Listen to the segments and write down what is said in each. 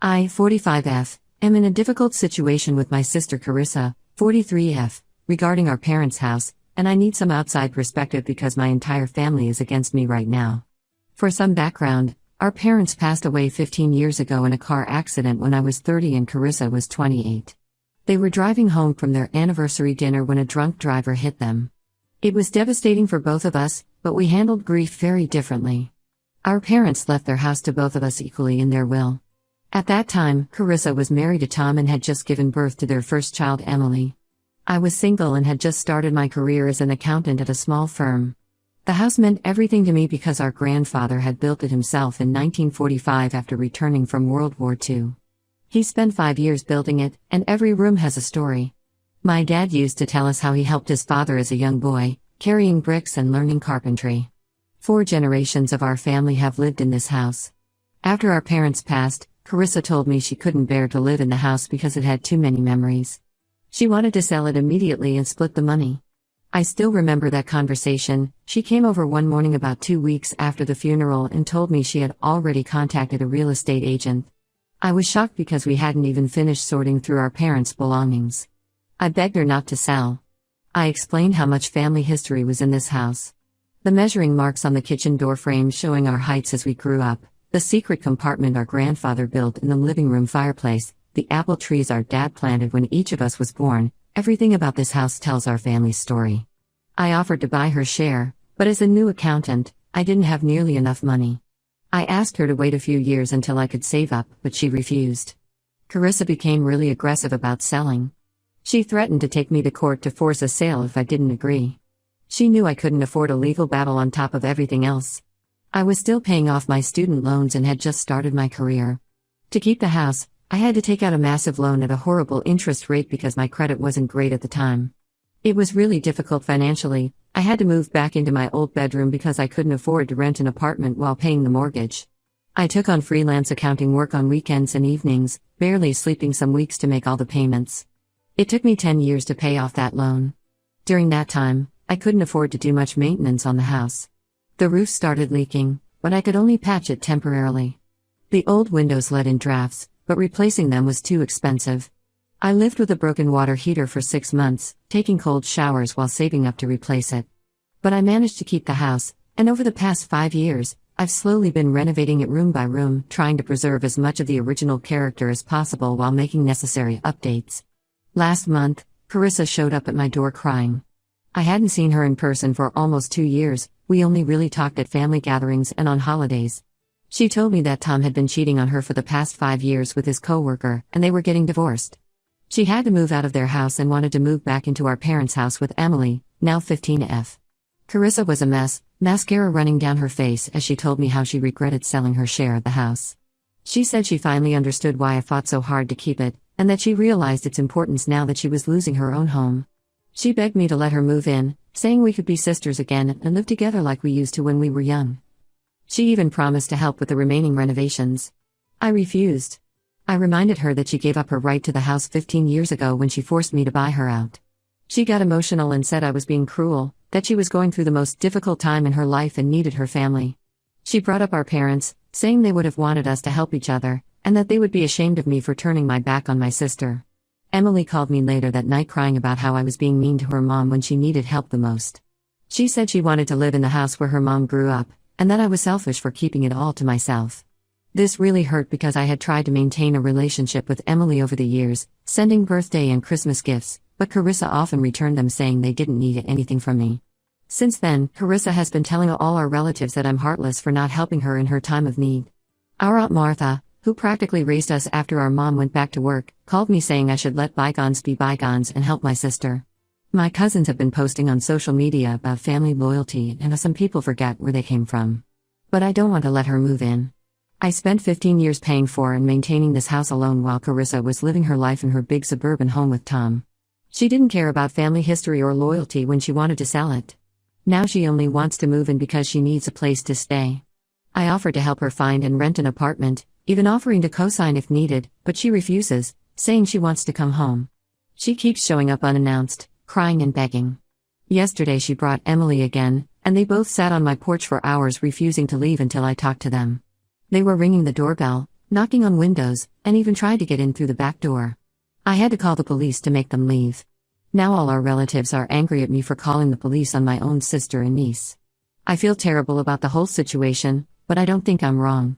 I, 45F, am in a difficult situation with my sister Carissa, 43F, regarding our parents' house, and I need some outside perspective because my entire family is against me right now. For some background, our parents passed away 15 years ago in a car accident when I was 30 and Carissa was 28. They were driving home from their anniversary dinner when a drunk driver hit them. It was devastating for both of us, but we handled grief very differently. Our parents left their house to both of us equally in their will. At that time, Carissa was married to Tom and had just given birth to their first child, Emily. I was single and had just started my career as an accountant at a small firm. The house meant everything to me because our grandfather had built it himself in 1945 after returning from World War II. He spent 5 years building it, and every room has a story. My dad used to tell us how he helped his father as a young boy, carrying bricks and learning carpentry. 4 generations of our family have lived in this house. After our parents passed, Carissa told me she couldn't bear to live in the house because it had too many memories. She wanted to sell it immediately and split the money. I still remember that conversation. She came over one morning about 2 weeks after the funeral and told me she had already contacted a real estate agent. I was shocked because we hadn't even finished sorting through our parents' belongings. I begged her not to sell. I explained how much family history was in this house. The measuring marks on the kitchen door frame showing our heights as we grew up, the secret compartment our grandfather built in the living room fireplace, the apple trees our dad planted when each of us was born, everything about this house tells our family's story. I offered to buy her share, but as a new accountant, I didn't have nearly enough money. I asked her to wait a few years until I could save up, but she refused. Carissa became really aggressive about selling. She threatened to take me to court to force a sale if I didn't agree. She knew I couldn't afford a legal battle on top of everything else. I was still paying off my student loans and had just started my career. To keep the house, I had to take out a massive loan at a horrible interest rate because my credit wasn't great at the time. It was really difficult financially. I had to move back into my old bedroom because I couldn't afford to rent an apartment while paying the mortgage. I took on freelance accounting work on weekends and evenings, barely sleeping some weeks to make all the payments. It took me 10 years to pay off that loan. During that time, I couldn't afford to do much maintenance on the house. The roof started leaking, but I could only patch it temporarily. The old windows let in drafts, but replacing them was too expensive. I lived with a broken water heater for 6 months, taking cold showers while saving up to replace it. But I managed to keep the house, and over the past 5 years, I've slowly been renovating it room by room, trying to preserve as much of the original character as possible while making necessary updates. Last month, Carissa showed up at my door crying. I hadn't seen her in person for almost 2 years, we only really talked at family gatherings and on holidays. She told me that Tom had been cheating on her for the past 5 years with his coworker, and they were getting divorced. She had to move out of their house and wanted to move back into our parents' house with Emily, now 15F. Carissa was a mess, mascara running down her face as she told me how she regretted selling her share of the house. She said she finally understood why I fought so hard to keep it, and that she realized its importance now that she was losing her own home. She begged me to let her move in, saying we could be sisters again and live together like we used to when we were young. She even promised to help with the remaining renovations. I refused. I reminded her that she gave up her right to the house 15 years ago when she forced me to buy her out. She got emotional and said I was being cruel, that she was going through the most difficult time in her life and needed her family. She brought up our parents, saying they would have wanted us to help each other, and that they would be ashamed of me for turning my back on my sister. Emily called me later that night crying about how I was being mean to her mom when she needed help the most. She said she wanted to live in the house where her mom grew up, and that I was selfish for keeping it all to myself. This really hurt because I had tried to maintain a relationship with Emily over the years, sending birthday and Christmas gifts, but Carissa often returned them saying they didn't need anything from me. Since then, Carissa has been telling all our relatives that I'm heartless for not helping her in her time of need. Our Aunt Martha, who practically raised us after our mom went back to work, called me saying I should let bygones be bygones and help my sister. My cousins have been posting on social media about family loyalty and how some people forget where they came from. But I don't want to let her move in. I spent 15 years paying for and maintaining this house alone while Carissa was living her life in her big suburban home with Tom. She didn't care about family history or loyalty when she wanted to sell it. Now she only wants to move in because she needs a place to stay. I offered to help her find and rent an apartment, even offering to co-sign if needed, but she refuses, saying she wants to come home. She keeps showing up unannounced, crying and begging. Yesterday she brought Emily again, and they both sat on my porch for hours refusing to leave until I talked to them. They were ringing the doorbell, knocking on windows, and even tried to get in through the back door. I had to call the police to make them leave. Now all our relatives are angry at me for calling the police on my own sister and niece. I feel terrible about the whole situation, but I don't think I'm wrong.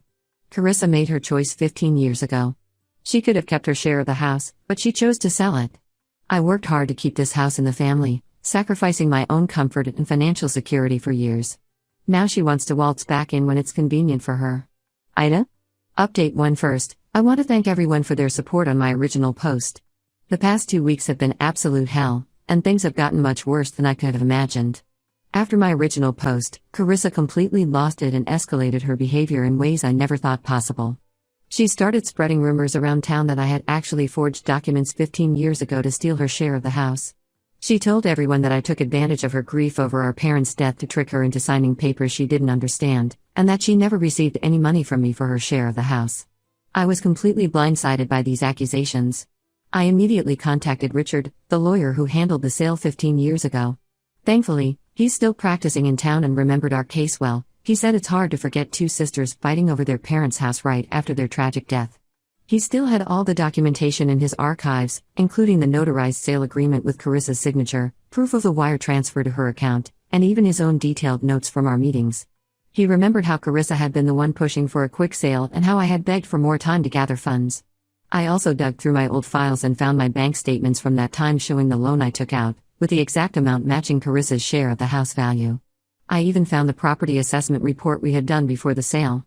Carissa made her choice 15 years ago. She could have kept her share of the house, but she chose to sell it. I worked hard to keep this house in the family, sacrificing my own comfort and financial security for years. Now she wants to waltz back in when it's convenient for her. Ida? Update 1 first, I want to thank everyone for their support on my original post. The past 2 weeks have been absolute hell, and things have gotten much worse than I could have imagined. After my original post, Carissa completely lost it and escalated her behavior in ways I never thought possible. She started spreading rumors around town that I had actually forged documents 15 years ago to steal her share of the house. She told everyone that I took advantage of her grief over our parents' death to trick her into signing papers she didn't understand, and that she never received any money from me for her share of the house. I was completely blindsided by these accusations. I immediately contacted Richard, the lawyer who handled the sale 15 years ago. Thankfully, he's still practicing in town and remembered our case well. He said it's hard to forget two sisters fighting over their parents' house right after their tragic death. He still had all the documentation in his archives, including the notarized sale agreement with Carissa's signature, proof of the wire transfer to her account, and even his own detailed notes from our meetings. He remembered how Carissa had been the one pushing for a quick sale and how I had begged for more time to gather funds. I also dug through my old files and found my bank statements from that time showing the loan I took out, with the exact amount matching Carissa's share of the house value. I even found the property assessment report we had done before the sale.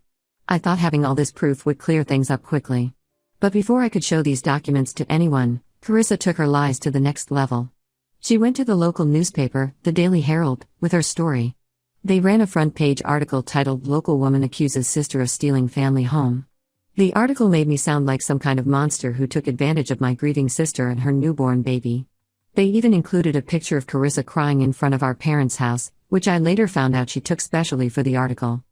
I thought having all this proof would clear things up quickly. But before I could show these documents to anyone, Carissa took her lies to the next level. She went to the local newspaper, the Daily Herald, with her story. They ran a front-page article titled "Local Woman Accuses Sister of Stealing Family Home." The article made me sound like some kind of monster who took advantage of my grieving sister and her newborn baby. They even included a picture of Carissa crying in front of our parents' house, which I later found out she took specially for the article.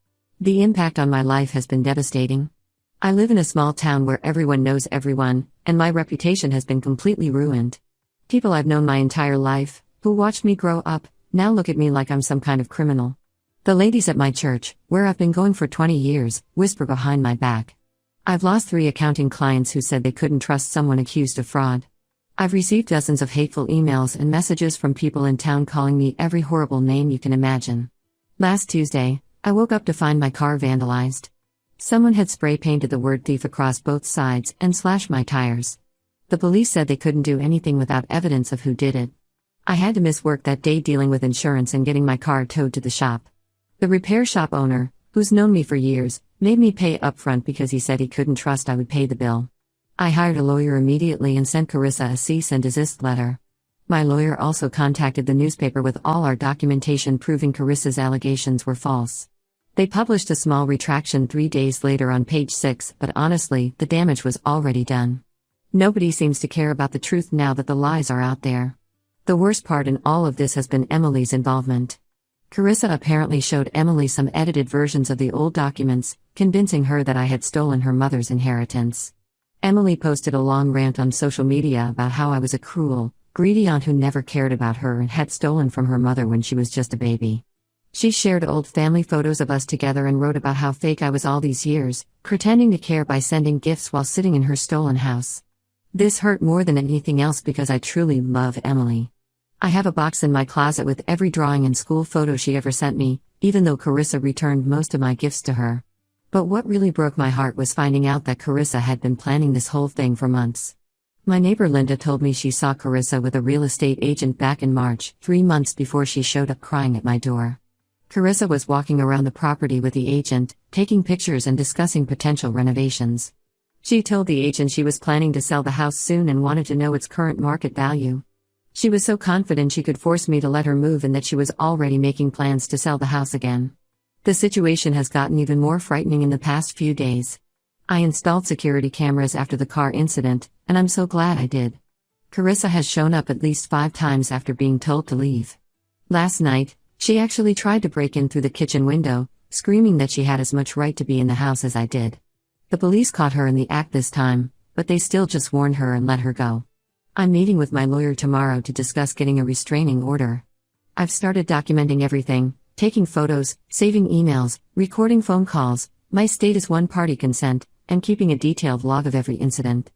The impact on my life has been devastating. I live in a small town where everyone knows everyone, and my reputation has been completely ruined. People I've known my entire life, who watched me grow up, now look at me like I'm some kind of criminal. The ladies at my church, where I've been going for 20 years, whisper behind my back. I've lost 3 accounting clients who said they couldn't trust someone accused of fraud. I've received dozens of hateful emails and messages from people in town calling me every horrible name you can imagine. Last Tuesday, I woke up to find my car vandalized. Someone had spray painted the word thief across both sides and slashed my tires. The police said they couldn't do anything without evidence of who did it. I had to miss work that day dealing with insurance and getting my car towed to the shop. The repair shop owner, who's known me for years, made me pay upfront because he said he couldn't trust I would pay the bill. I hired a lawyer immediately and sent Carissa a cease and desist letter. My lawyer also contacted the newspaper with all our documentation proving Carissa's allegations were false. They published a small retraction 3 days later on page 6, but honestly, the damage was already done. Nobody seems to care about the truth now that the lies are out there. The worst part in all of this has been Emily's involvement. Carissa apparently showed Emily some edited versions of the old documents, convincing her that I had stolen her mother's inheritance. Emily posted a long rant on social media about how I was a cruel, greedy aunt who never cared about her and had stolen from her mother when she was just a baby. She shared old family photos of us together and wrote about how fake I was all these years, pretending to care by sending gifts while sitting in her stolen house. This hurt more than anything else because I truly love Emily. I have a box in my closet with every drawing and school photo she ever sent me, even though Carissa returned most of my gifts to her. But what really broke my heart was finding out that Carissa had been planning this whole thing for months. My neighbor Linda told me she saw Carissa with a real estate agent back in March, 3 months before she showed up crying at my door. Carissa was walking around the property with the agent, taking pictures and discussing potential renovations. She told the agent she was planning to sell the house soon and wanted to know its current market value. She was so confident she could force me to let her move and that she was already making plans to sell the house again. The situation has gotten even more frightening in the past few days. I installed security cameras after the car incident, and I'm so glad I did. Carissa has shown up at least 5 times after being told to leave. Last night, she actually tried to break in through the kitchen window, screaming that she had as much right to be in the house as I did. The police caught her in the act this time, but they still just warned her and let her go. I'm meeting with my lawyer tomorrow to discuss getting a restraining order. I've started documenting everything, taking photos, saving emails, recording phone calls. My state is one-party consent, and keeping a detailed log of every incident.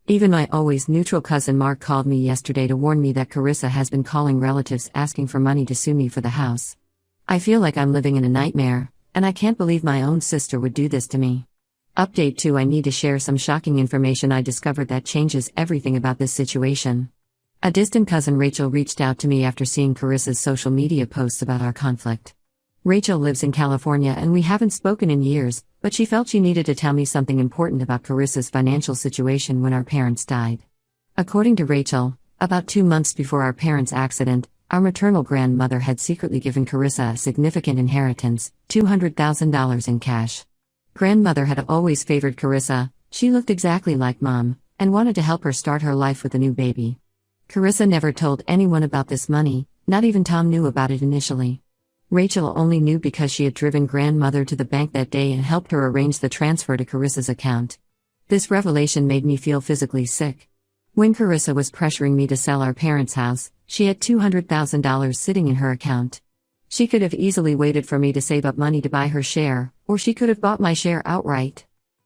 Even my always neutral cousin Mark called me yesterday to warn me that Carissa has been calling relatives asking for money to sue me for the house. I feel like I'm living in a nightmare, and I can't believe my own sister would do this to me. Update 2: I need to share some shocking information I discovered that changes everything about this situation. A distant cousin Rachel reached out to me after seeing Carissa's social media posts about our conflict. Rachel lives in California and we haven't spoken in years, but she felt she needed to tell me something important about Carissa's financial situation when our parents died. According to Rachel, about 2 months before our parents' accident, our maternal grandmother had secretly given Carissa a significant inheritance, $200,000 in cash. Grandmother had always favored Carissa, she looked exactly like mom, and wanted to help her start her life with a new baby. Carissa never told anyone about this money, not even Tom knew about it initially. Rachel only knew because she had driven grandmother to the bank that day and helped her arrange the transfer to Carissa's account. This revelation made me feel physically sick. When Carissa was pressuring me to sell our parents' house, she had $200,000 sitting in her account. She could have easily waited for me to save up money to buy her share, or she could have bought my share outright.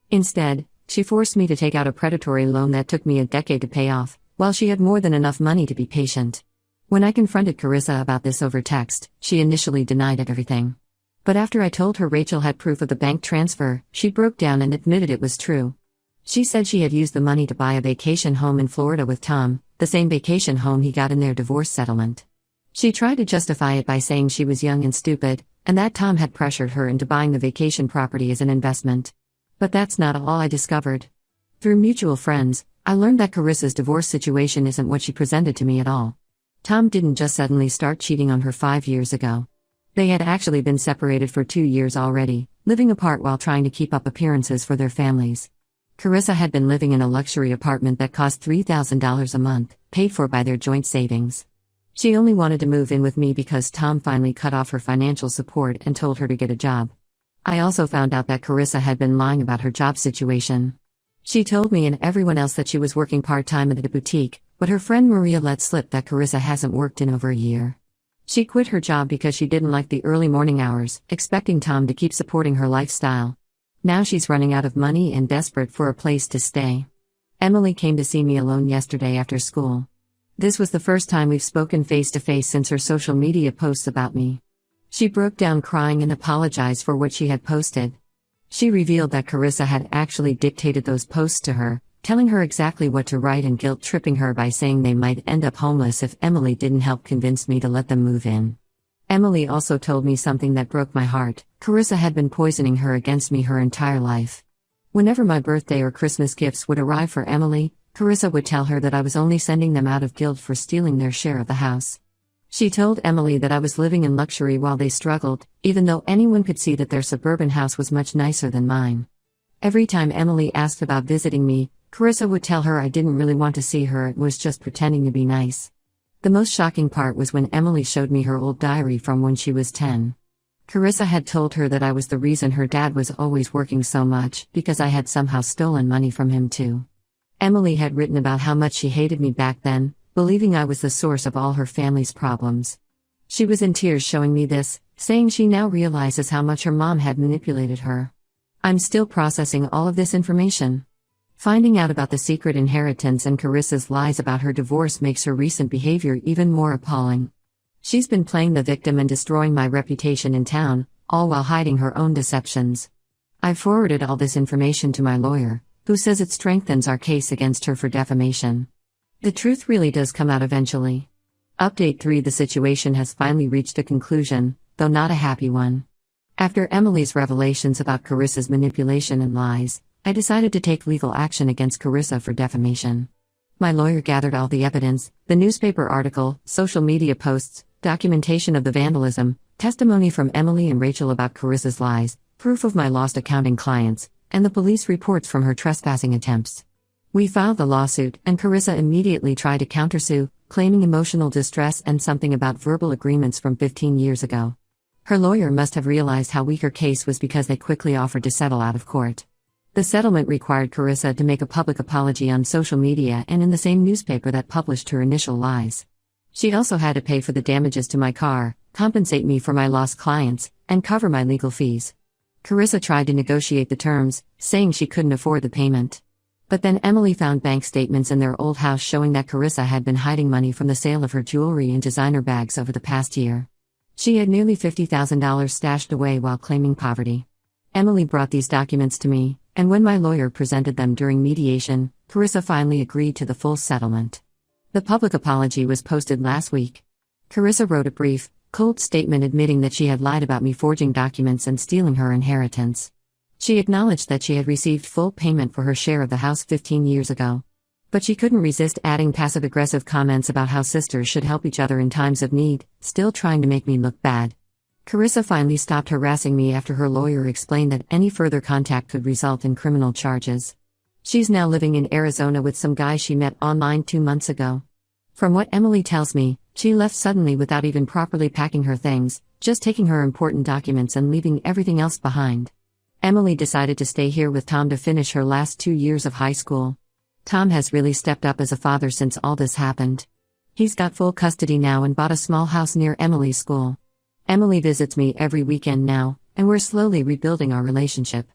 Instead, she forced me to take out a predatory loan that took me a decade to pay off, while she had more than enough money to be patient. When I confronted Carissa about this over text, she initially denied everything. But after I told her Rachel had proof of the bank transfer, she broke down and admitted it was true. She said she had used the money to buy a vacation home in Florida with Tom, the same vacation home he got in their divorce settlement. She tried to justify it by saying she was young and stupid, and that Tom had pressured her into buying the vacation property as an investment. But that's not all I discovered. Through mutual friends, I learned that Carissa's divorce situation isn't what she presented to me at all. Tom didn't just suddenly start cheating on her 5 years ago. They had actually been separated for 2 years already, living apart while trying to keep up appearances for their families. Carissa had been living in a luxury apartment that cost $3,000 a month, paid for by their joint savings. She only wanted to move in with me because Tom finally cut off her financial support and told her to get a job. I also found out that Carissa had been lying about her job situation. She told me and everyone else that she was working part-time at a boutique, but her friend Maria let slip that Carissa hasn't worked in over a year. She quit her job because she didn't like the early morning hours, expecting Tom to keep supporting her lifestyle. Now she's running out of money and desperate for a place to stay. Emily came to see me alone yesterday after school. This was the first time we've spoken face-to-face since her social media posts about me. She broke down crying and apologized for what she had posted. She revealed that Carissa had actually dictated those posts to her, telling her exactly what to write and guilt-tripping her by saying they might end up homeless if Emily didn't help convince me to let them move in. Emily also told me something that broke my heart. Carissa had been poisoning her against me her entire life. Whenever my birthday or Christmas gifts would arrive for Emily, Carissa would tell her that I was only sending them out of guilt for stealing their share of the house. She told Emily that I was living in luxury while they struggled, even though anyone could see that their suburban house was much nicer than mine. Every time Emily asked about visiting me, Carissa would tell her I didn't really want to see her, it was just pretending to be nice. The most shocking part was when Emily showed me her old diary from when she was 10. Carissa had told her that I was the reason her dad was always working so much, because I had somehow stolen money from him too. Emily had written about how much she hated me back then, believing I was the source of all her family's problems. She was in tears showing me this, saying she now realizes how much her mom had manipulated her. I'm still processing all of this information. Finding out about the secret inheritance and Carissa's lies about her divorce makes her recent behavior even more appalling. She's been playing the victim and destroying my reputation in town, all while hiding her own deceptions. I've forwarded all this information to my lawyer, who says it strengthens our case against her for defamation. The truth really does come out eventually. Update 3: The situation has finally reached a conclusion, though not a happy one. After Emily's revelations about Carissa's manipulation and lies, I decided to take legal action against Carissa for defamation. My lawyer gathered all the evidence: the newspaper article, social media posts, documentation of the vandalism, testimony from Emily and Rachel about Carissa's lies, proof of my lost accounting clients, and the police reports from her trespassing attempts. We filed the lawsuit, and Carissa immediately tried to countersue, claiming emotional distress and something about verbal agreements from 15 years ago. Her lawyer must have realized how weak her case was because they quickly offered to settle out of court. The settlement required Carissa to make a public apology on social media and in the same newspaper that published her initial lies. She also had to pay for the damages to my car, compensate me for my lost clients, and cover my legal fees. Carissa tried to negotiate the terms, saying she couldn't afford the payment. But then Emily found bank statements in their old house showing that Carissa had been hiding money from the sale of her jewelry and designer bags over the past year. She had nearly $50,000 stashed away while claiming poverty. Emily brought these documents to me, and when my lawyer presented them during mediation, Carissa finally agreed to the full settlement. The public apology was posted last week. Carissa wrote a brief, cold statement admitting that she had lied about me forging documents and stealing her inheritance. She acknowledged that she had received full payment for her share of the house 15 years ago. But she couldn't resist adding passive-aggressive comments about how sisters should help each other in times of need, still trying to make me look bad. Carissa finally stopped harassing me after her lawyer explained that any further contact could result in criminal charges. She's now living in Arizona with some guy she met online 2 months ago. From what Emily tells me, she left suddenly without even properly packing her things, just taking her important documents and leaving everything else behind. Emily decided to stay here with Tom to finish her last 2 years of high school. Tom has really stepped up as a father since all this happened. He's got full custody now and bought a small house near Emily's school. Emily visits me every weekend now, and we're slowly rebuilding our relationship.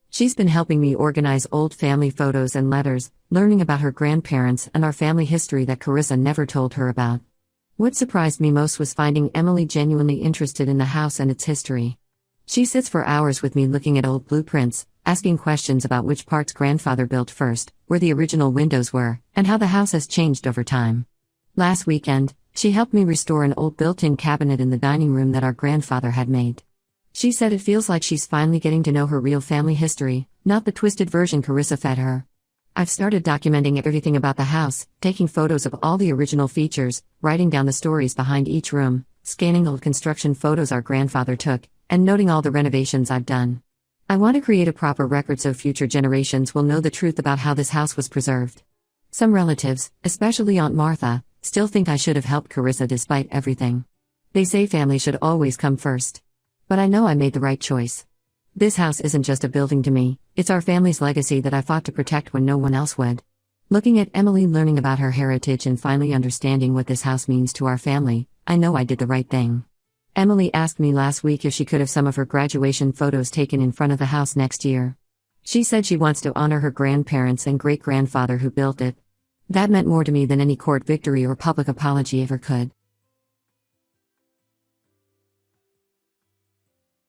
She's been helping me organize old family photos and letters, learning about her grandparents and our family history that Carissa never told her about. What surprised me most was finding Emily genuinely interested in the house and its history. She sits for hours with me looking at old blueprints, asking questions about which parts grandfather built first, where the original windows were, and how the house has changed over time. Last weekend, she helped me restore an old built-in cabinet in the dining room that our grandfather had made. She said it feels like she's finally getting to know her real family history, not the twisted version Carissa fed her. I've started documenting everything about the house, taking photos of all the original features, writing down the stories behind each room, scanning old construction photos our grandfather took, and noting all the renovations I've done. I want to create a proper record so future generations will know the truth about how this house was preserved. Some relatives, especially Aunt Martha, still think I should have helped Carissa despite everything. They say family should always come first. But I know I made the right choice. This house isn't just a building to me, it's our family's legacy that I fought to protect when no one else would. Looking at Emily learning about her heritage and finally understanding what this house means to our family, I know I did the right thing. Emily asked me last week if she could have some of her graduation photos taken in front of the house next year. She said she wants to honor her grandparents and great-grandfather who built it. That meant more to me than any court victory or public apology ever could.